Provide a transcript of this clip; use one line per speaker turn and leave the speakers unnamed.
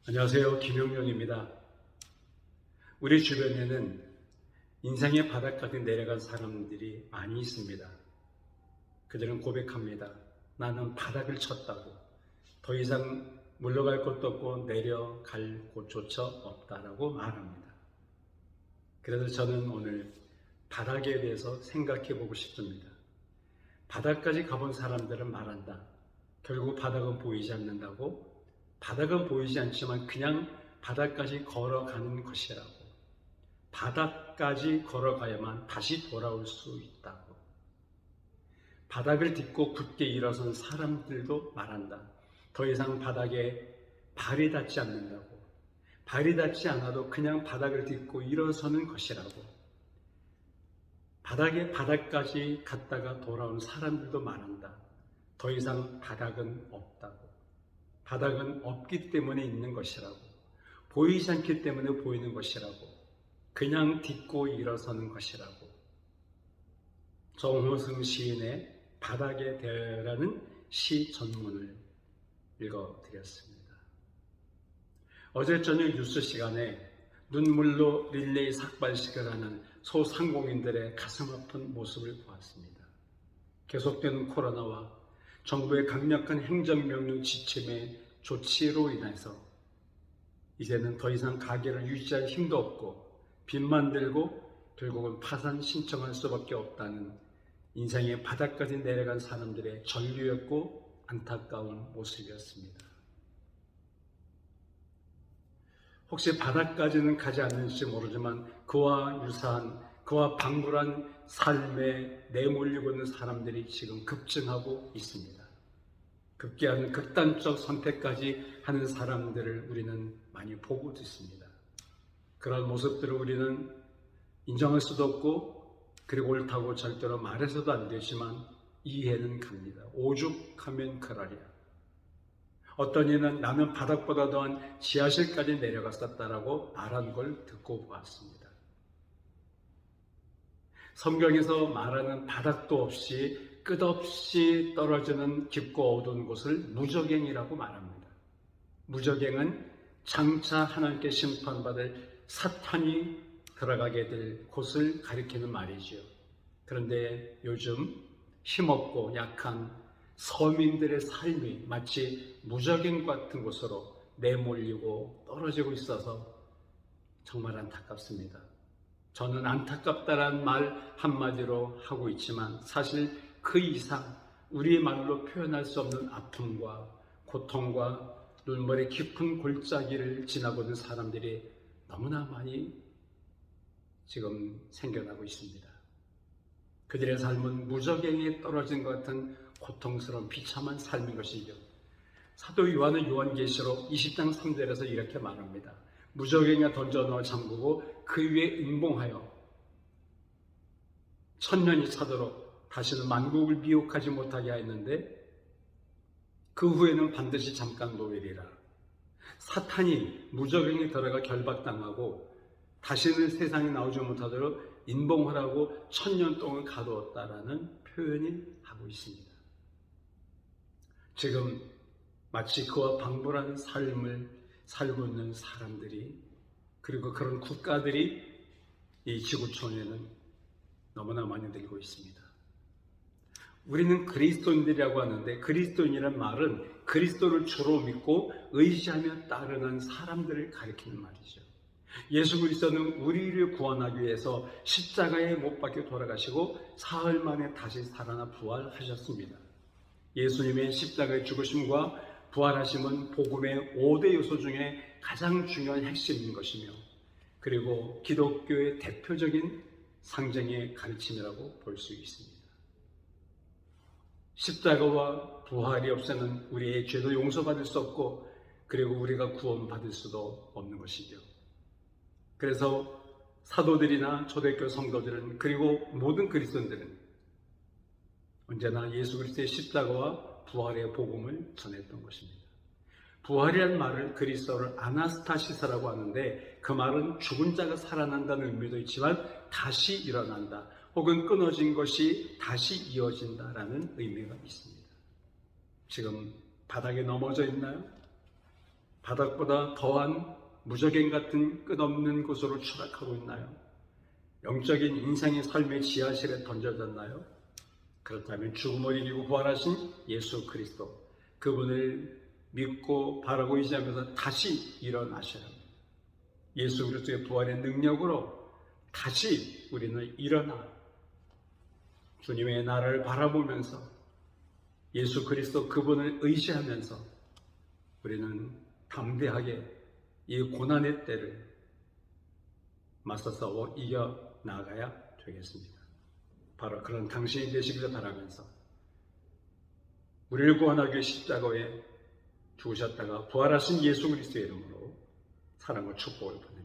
안녕하세요. 김용룡입니다. 우리 주변에는 인생의 바닥까지 내려간 사람들이 많이 있습니다. 그들은 고백합니다. 나는 바닥을 쳤다고. 더 이상 물러갈 곳도 없고 내려갈 곳조차 없다라고 말합니다. 그래서 저는 오늘 바닥에 대해서 생각해 보고 싶습니다. 바닥까지 가본 사람들은 말한다. 결국 바닥은 보이지 않는다고. 바닥은 보이지 않지만 그냥 바닥까지 걸어가는 것이라고. 바닥까지 걸어가야만 다시 돌아올 수 있다고. 바닥을 딛고 굳게 일어선 사람들도 말한다. 더 이상 바닥에 발이 닿지 않는다고. 발이 닿지 않아도 그냥 바닥을 딛고 일어서는 것이라고. 바닥까지 갔다가 돌아온 사람들도 말한다. 더 이상 바닥은 없다고. 바닥은 없기 때문에 있는 것이라고. 보이지 않기 때문에 보이는 것이라고. 그냥 딛고 일어서는 것이라고. 정호승 시인의 바닥에 대하여라는 시 전문을 읽어드렸습니다. 어제 저녁 뉴스 시간에 눈물로 릴레이 삭발식을 하는 소상공인들의 가슴 아픈 모습을 보았습니다. 계속되는 코로나와 정부의 강력한 행정명령 지침의 조치로 인해서 이제는 더 이상 가게를 유지할 힘도 없고 빚만 들고 결국은 파산 신청할 수밖에 없다는 인생의 바닥까지 내려간 사람들의 전류였고 안타까운 모습이었습니다. 혹시 바닥까지는 가지 않는지 모르지만 그와 유사한, 그와 방불한 삶에 내몰리고 있는 사람들이 지금 급증하고 있습니다. 급기야는 극단적 선택까지 하는 사람들을 우리는 많이 보고 있습니다. 그런 모습들을 우리는 인정할 수도 없고 그리고 옳다고 절대로 말해서도 안 되지만 이해는 갑니다. 오죽하면 그러랴. 어떤 이는 나는 바닥보다 더한 지하실까지 내려갔었다라고 말한 걸 듣고 보았습니다. 성경에서 말하는 바닥도 없이 끝없이 떨어지는 깊고 어두운 곳을 무저갱이라고 말합니다. 무저갱은 장차 하나님께 심판받을 사탄이 들어가게 될 곳을 가리키는 말이지요. 그런데 요즘 힘없고 약한 서민들의 삶이 마치 무저갱 같은 곳으로 내몰리고 떨어지고 있어서 정말 안타깝습니다. 저는 안타깝다란 말 한마디로 하고 있지만 사실 그 이상 우리의 말로 표현할 수 없는 아픔과 고통과 눈물의 깊은 골짜기를 지나고 있는 사람들이 너무나 많이 지금 생겨나고 있습니다. 그들의 삶은 무저갱이에 떨어진 것 같은 고통스러운 비참한 삶인 것이죠. 사도 요한은 요한계시록 20장 3절에서 이렇게 말합니다. 무저갱이에 던져넣어 잠그고 그 위에 응봉하여 천년이 차도록 다시는 만국을 미혹하지 못하게 하였는데 그 후에는 반드시 잠깐 놓이리라. 사탄이 무저갱이에 들어가 결박당하고 다시는 세상에 나오지 못하도록 인봉하라고 천년 동안 가두었다라는 표현이 하고 있습니다. 지금 마치 그와 방불한 삶을 살고 있는 사람들이 그리고 그런 국가들이 이 지구촌에는 너무나 많이 늘고 있습니다. 우리는 그리스도인들이라고 하는데 그리스도인이란 말은 그리스도를 주로 믿고 의지하며 따르는 사람들을 가리키는 말이죠. 예수 그리스도는 우리를 구원하기 위해서 십자가에 못 박혀 돌아가시고 사흘 만에 다시 살아나 부활하셨습니다. 예수님의 십자가의 죽으심과 부활하심은 복음의 5대 요소 중에 가장 중요한 핵심인 것이며 그리고 기독교의 대표적인 상징의 가르침이라고 볼 수 있습니다. 십자가와 부활이 없이는 우리의 죄도 용서받을 수 없고 그리고 우리가 구원받을 수도 없는 것이죠. 그래서 사도들이나 초대교회 성도들은 그리고 모든 그리스도인들은 언제나 예수 그리스도의 십자가와 부활의 복음을 전했던 것입니다. 부활이라는 말을 그리스어로 아나스타시스라고 하는데 그 말은 죽은 자가 살아난다는 의미도 있지만 다시 일어난다 혹은 끊어진 것이 다시 이어진다라는 의미가 있습니다. 지금 바닥에 넘어져 있나요? 바닥보다 더한 무적행 같은 끝없는 곳으로 추락하고 있나요? 영적인 인생의 삶의 지하실에 던져졌나요? 그렇다면 죽음을 이기고 부활하신 예수 그리스도, 그분을 믿고 바라고 의지하면서 다시 일어나셔야 합니다. 예수 그리스도의 부활의 능력으로 다시 우리는 일어나 주님의 나라를 바라보면서 예수 그리스도 그분을 의지하면서 우리는 담대하게 이 고난의 때를 맞서 싸워 이겨 나가야 되겠습니다. 바로 그런 당신이 되시기를 바라면서 우리를 구원하기 위해 십자가에 죽으셨다가 부활하신 예수 그리스도의 이름으로 사랑과 축복을 보내